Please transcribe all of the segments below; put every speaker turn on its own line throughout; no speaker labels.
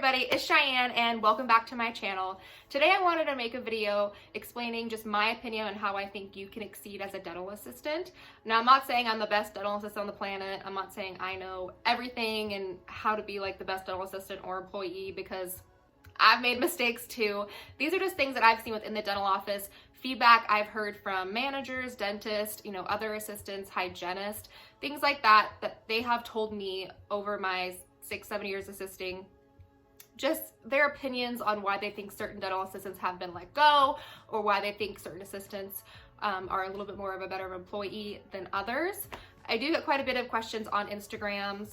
everybody, it's Cheyenne and welcome back to my channel. Today I wanted to make a video explaining just my opinion on how I think you can exceed as a dental assistant. Now I'm not saying I'm the best dental assistant on the planet. I'm not saying I know everything and how to be like the best dental assistant or employee, because I've made mistakes too. These are just things that I've seen within the dental office, feedback I've heard from managers, dentists, other assistants, hygienists, things like that they have told me over my 6-7 years assisting, just their opinions on why they think certain dental assistants have been let go, or why they think certain assistants are a little bit more of a better employee than others. I do get quite a bit of questions on Instagram,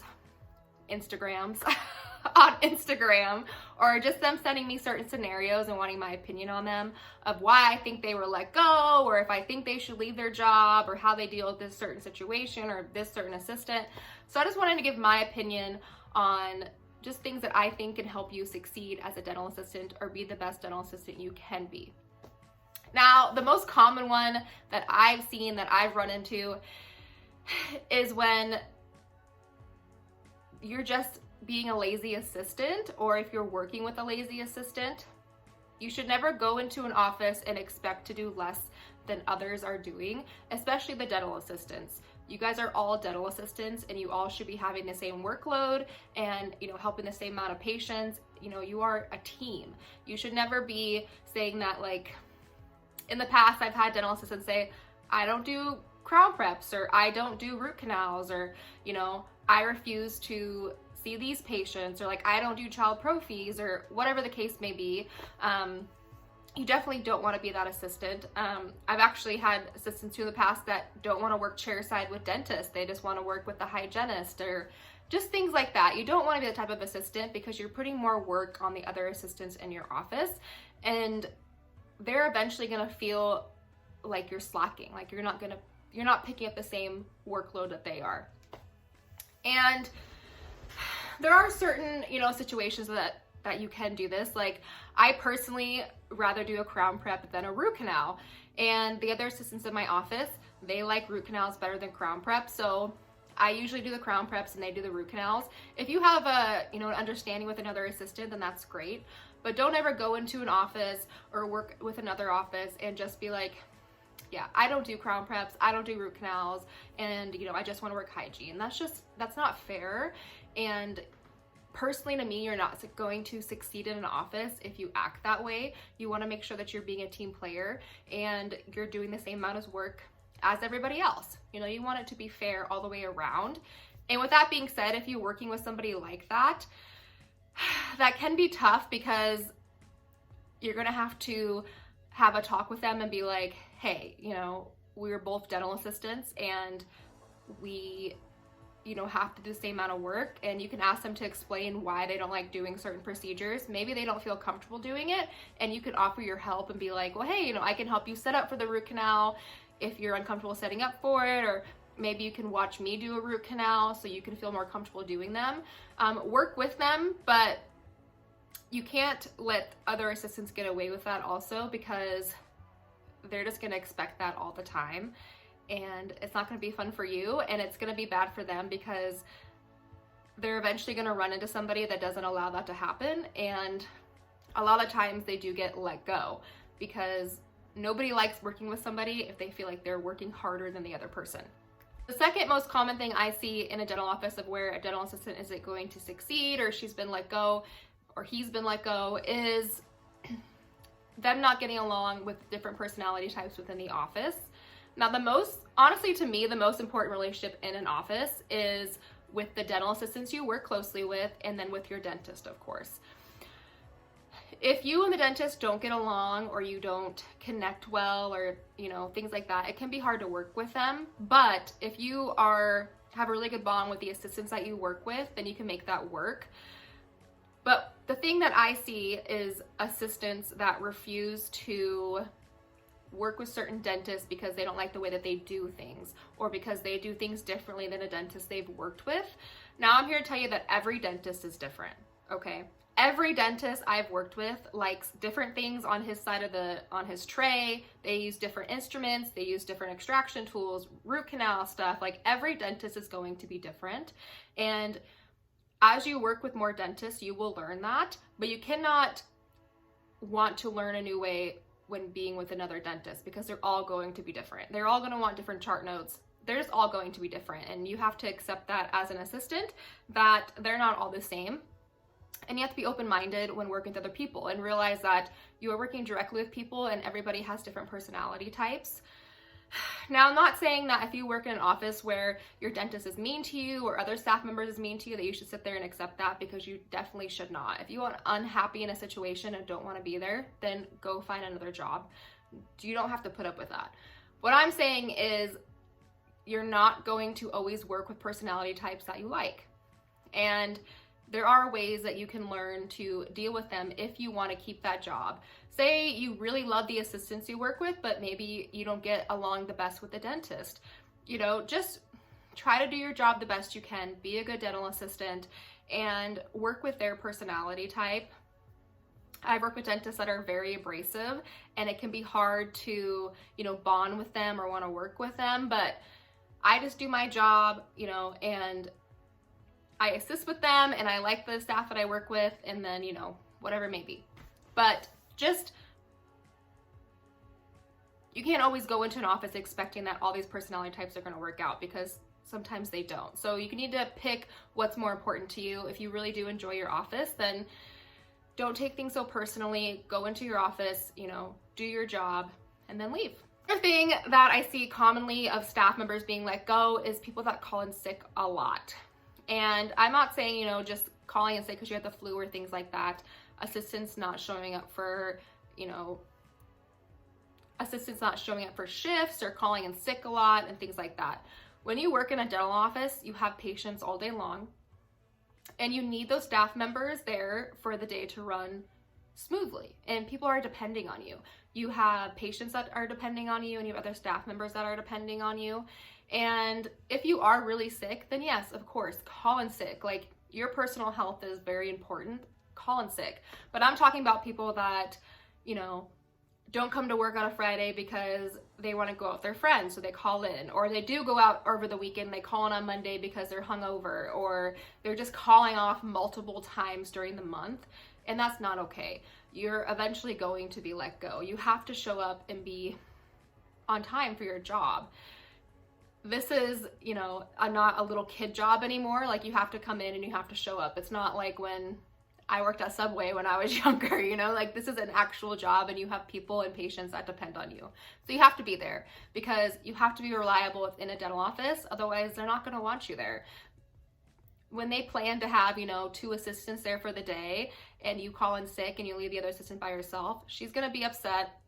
or just them sending me certain scenarios and wanting my opinion on them, of why I think they were let go, or if I think they should leave their job, or how they deal with this certain situation or this certain assistant. So I just wanted to give my opinion on just things that I think can help you succeed as a dental assistant or be the best dental assistant you can be. Now, the most common one that I've seen, that I've run into, is when you're just being a lazy assistant, or if you're working with a lazy assistant. You should never go into an office and expect to do less than others are doing, especially the dental assistants. You guys are all dental assistants and you all should be having the same workload and helping the same amount of patients. You are a team. You should never be saying that, like, in the past I've had dental assistants say, I don't do crown preps, or I don't do root canals, or I refuse to see these patients, or like I don't do child prophies, or whatever the case may be. You definitely don't want to be that assistant. I've actually had assistants in the past that don't want to work chairside with dentists. They just want to work with the hygienist, or just things like that. You don't want to be the type of assistant, because you're putting more work on the other assistants in your office, and they're eventually going to feel like you're slacking, like you're not picking up the same workload that they are. And there are certain, situations that you can do this. Like, I personally rather do a crown prep than a root canal. And the other assistants in my office, they like root canals better than crown prep. So I usually do the crown preps and they do the root canals. If you have an understanding with another assistant, then that's great. But don't ever go into an office or work with another office and just be like, yeah, I don't do crown preps, I don't do root canals, and I just want to work hygiene. That's not fair. And personally, to me, you're not going to succeed in an office if you act that way. You want to make sure that you're being a team player and you're doing the same amount of work as everybody else. You want it to be fair all the way around. And with that being said, if you're working with somebody like that, that can be tough, because you're going to have a talk with them and be like, hey, we're both dental assistants and we have to do the same amount of work. And you can ask them to explain why they don't like doing certain procedures. Maybe they don't feel comfortable doing it, and you can offer your help and be like, well, hey, I can help you set up for the root canal if you're uncomfortable setting up for it, or maybe you can watch me do a root canal so you can feel more comfortable doing them. Work with them, but you can't let other assistants get away with that also, because they're just gonna expect that all the time. And it's not going to be fun for you, and it's going to be bad for them, because they're eventually going to run into somebody that doesn't allow that to happen. And a lot of times they do get let go, because nobody likes working with somebody if they feel like they're working harder than the other person. The second most common thing I see in a dental office of where a dental assistant isn't going to succeed, or she's been let go, or he's been let go, is them not getting along with different personality types within the office. Now, honestly, to me, the most important relationship in an office is with the dental assistants you work closely with, and then with your dentist, of course. If you and the dentist don't get along, or you don't connect well, or things like that, it can be hard to work with them. But if you have a really good bond with the assistants that you work with, then you can make that work. But the thing that I see is assistants that refuse to work with certain dentists because they don't like the way that they do things, or because they do things differently than a dentist they've worked with. Now, I'm here to tell you that every dentist is different, okay? Every dentist I've worked with likes different things on his side on his tray. They use different instruments, they use different extraction tools, root canal stuff. Like, every dentist is going to be different. And As you work with more dentists, you will learn that, but you cannot want to learn a new way when being with another dentist, because they're all going to be different. They're all going to want different chart notes. They're just all going to be different, and you have to accept that as an assistant, that they're not all the same. And you have to be open-minded when working with other people and realize that you are working directly with people and everybody has different personality types. Now, I'm not saying that if you work in an office where your dentist is mean to you or other staff members is mean to you, that you should sit there and accept that, because you definitely should not. If you are unhappy in a situation and don't want to be there, then go find another job. You don't have to put up with that. What I'm saying is you're not going to always work with personality types that you like. And there are ways that you can learn to deal with them if you want to keep that job. Say you really love the assistants you work with, but maybe you don't get along the best with the dentist. You know, just try to do your job the best you can, be a good dental assistant, and work with their personality type. I've worked with dentists that are very abrasive, and it can be hard to, you know, bond with them or want to work with them, but I just do my job, you know, and I assist with them, and I like the staff that I work with, and then, you know, whatever it may be. But just, you can't always go into an office expecting that all these personality types are going to work out, because sometimes they don't. So you need to pick what's more important to you. If you really do enjoy your office, then don't take things so personally. Go into your office, you know, do your job, and then leave. Another thing that I see commonly of staff members being let go is people that call in sick a lot. And I'm not saying, you know, just calling in sick because you have the flu or things like that. Assistants not showing up for, you know, assistants not showing up for shifts or calling in sick a lot and things like that. When you work in a dental office, you have patients all day long, and you need those staff members there for the day to run smoothly, and people are depending on you. You have patients that are depending on you, and you have other staff members that are depending on you. And if you are really sick, then yes, of course, call in sick. Like, your personal health is very important. Call in sick. But I'm talking about people that, you know, don't come to work on a Friday because they want to go out with their friends, so they call in. Or they do go out over the weekend, they call in on Monday because they're hungover, or they're just calling off multiple times during the month. And that's not okay. You're eventually going to be let go. You have to show up and be on time for your job. This is, you know, not a little kid job anymore. Like, you have to come in and you have to show up. It's not like when I worked at Subway when I was younger, you know, like, this is an actual job, and you have people and patients that depend on you. So you have to be there, because you have to be reliable within a dental office. Otherwise, they're not going to want you there. When they plan to have, you know, 2 assistants there for the day, and you call in sick and you leave the other assistant by yourself, she's going to be upset.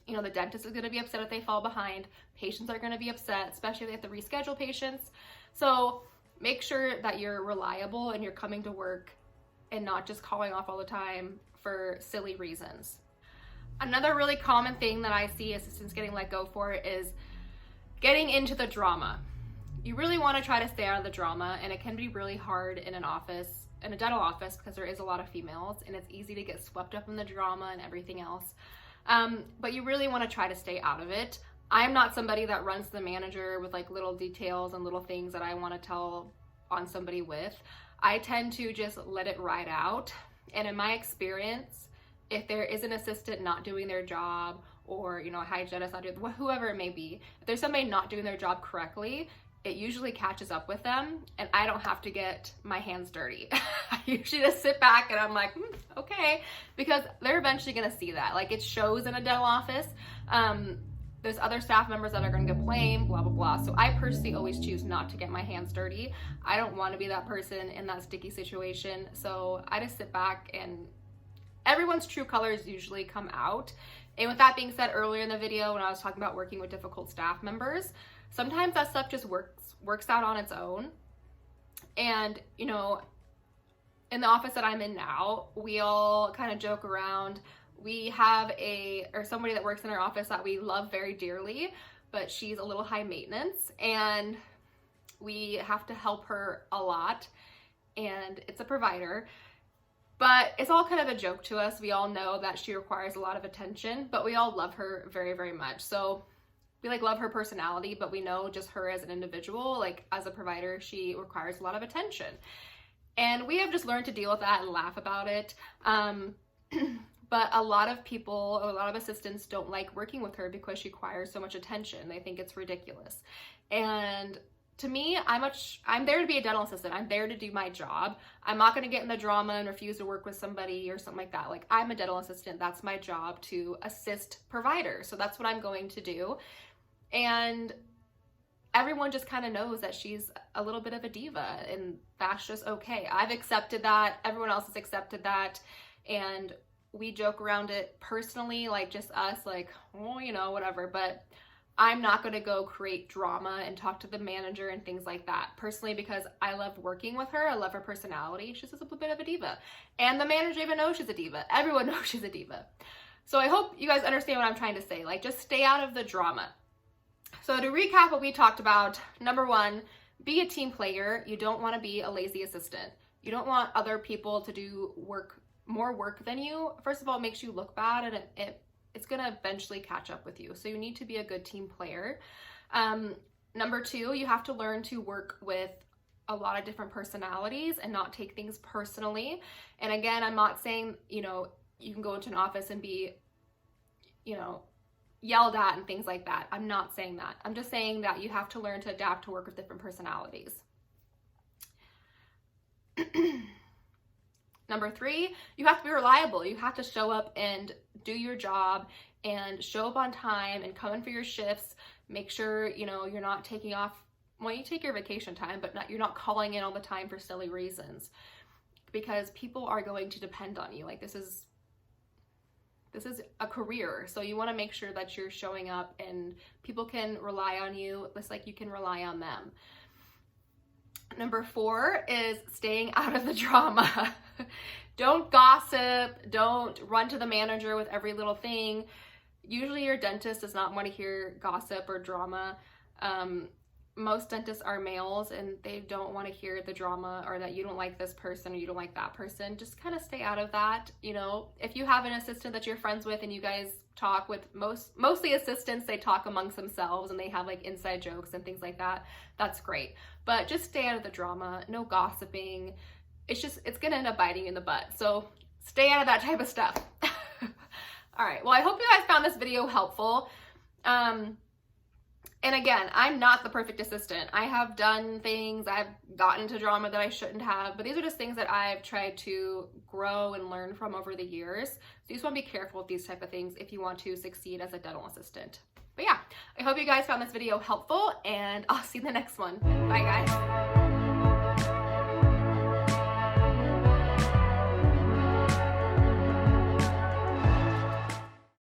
You know, the dentist is going to be upset if they fall behind. Patients are going to be upset, especially if they have to reschedule patients. So make sure that you're reliable and you're coming to work and not just calling off all the time for silly reasons. Another really common thing that I see assistants getting let go for is getting into the drama. You really want to try to stay out of the drama, and it can be really hard in an office, in a dental office, because there is a lot of females, and it's easy to get swept up in the drama and everything else. But you really want to try to stay out of it. I'm not somebody that runs the manager with like little details and little things that I want to tell on somebody with. I tend to just let it ride out. And in my experience, if there is an assistant not doing their job, or, you know, a hygienist not doing, whoever it may be, if there's somebody not doing their job correctly, it usually catches up with them, and I don't have to get my hands dirty. I usually just sit back and I'm like, okay, because they're eventually gonna see that. Like, it shows in a dental office. There's other staff members that are gonna complain, blah, blah, blah. So I personally always choose not to get my hands dirty. I don't wanna be that person in that sticky situation. So I just sit back, and everyone's true colors usually come out. And with that being said, earlier in the video when I was talking about working with difficult staff members, sometimes that stuff just works out on its own. And, you know, in the office that I'm in now, we all kind of joke around. We have somebody that works in our office that we love very dearly, but she's a little high maintenance, and we have to help her a lot, and it's a provider. But it's all kind of a joke to us. We all know that she requires a lot of attention, but we all love her very, very much. So we like love her personality, but we know just her as an individual, like as a provider, she requires a lot of attention. And we have just learned to deal with that and laugh about it. But a lot of people, a lot of assistants don't like working with her because she requires so much attention. They think it's ridiculous. And to me, I'm there to be a dental assistant. I'm there to do my job. I'm not going to get in the drama and refuse to work with somebody or something like that. Like, I'm a dental assistant. That's my job, to assist providers. So that's what I'm going to do. And everyone just kind of knows that she's a little bit of a diva, and that's just okay. I've accepted that. Everyone else has accepted that. And we joke around it personally, like just us, like, oh, you know, whatever. But I'm not going to go create drama and talk to the manager and things like that personally, because I love working with her. I love her personality. She's just a bit of a diva. And the manager even knows she's a diva. Everyone knows she's a diva. So I hope you guys understand what I'm trying to say. Like, just stay out of the drama. So to recap what we talked about, number one, be a team player. You don't want to be a lazy assistant. You don't want other people to do more work than you. First of all, it makes you look bad, and it's going to eventually catch up with you. So you need to be a good team player. Number two, you have to learn to work with a lot of different personalities and not take things personally. And again, I'm not saying, you know, you can go into an office and be, you know, yelled at and things like that. I'm not saying that. I'm just saying that you have to learn to adapt to work with different personalities. Number three, you have to be reliable. You have to show up and do your job and show up on time and come in for your shifts. Make sure, you know, you're not taking off, well, you take your vacation time, but you're not calling in all the time for silly reasons, because people are going to depend on you. Like, this is a career. So you want to make sure that you're showing up and people can rely on you just like you can rely on them. Number four is staying out of the drama. Don't gossip. Don't run to the manager with every little thing. Usually your dentist does not want to hear gossip or drama. Most dentists are males and they don't want to hear the drama, or that you don't like this person or you don't like that person. Just kind of stay out of that. You know, if you have an assistant that you're friends with and you guys talk with, mostly assistants, they talk amongst themselves and they have like inside jokes and things like that. That's great. But just stay out of the drama. No gossiping. It's going to end up biting you in the butt. So stay out of that type of stuff. All right. Well, I hope you guys found this video helpful. And again, I'm not the perfect assistant. I have done things, I've gotten into drama that I shouldn't have, but these are just things that I've tried to grow and learn from over the years. So you just want to be careful with these type of things if you want to succeed as a dental assistant. But yeah, I hope you guys found this video helpful, and I'll see you in the next one. Bye, guys.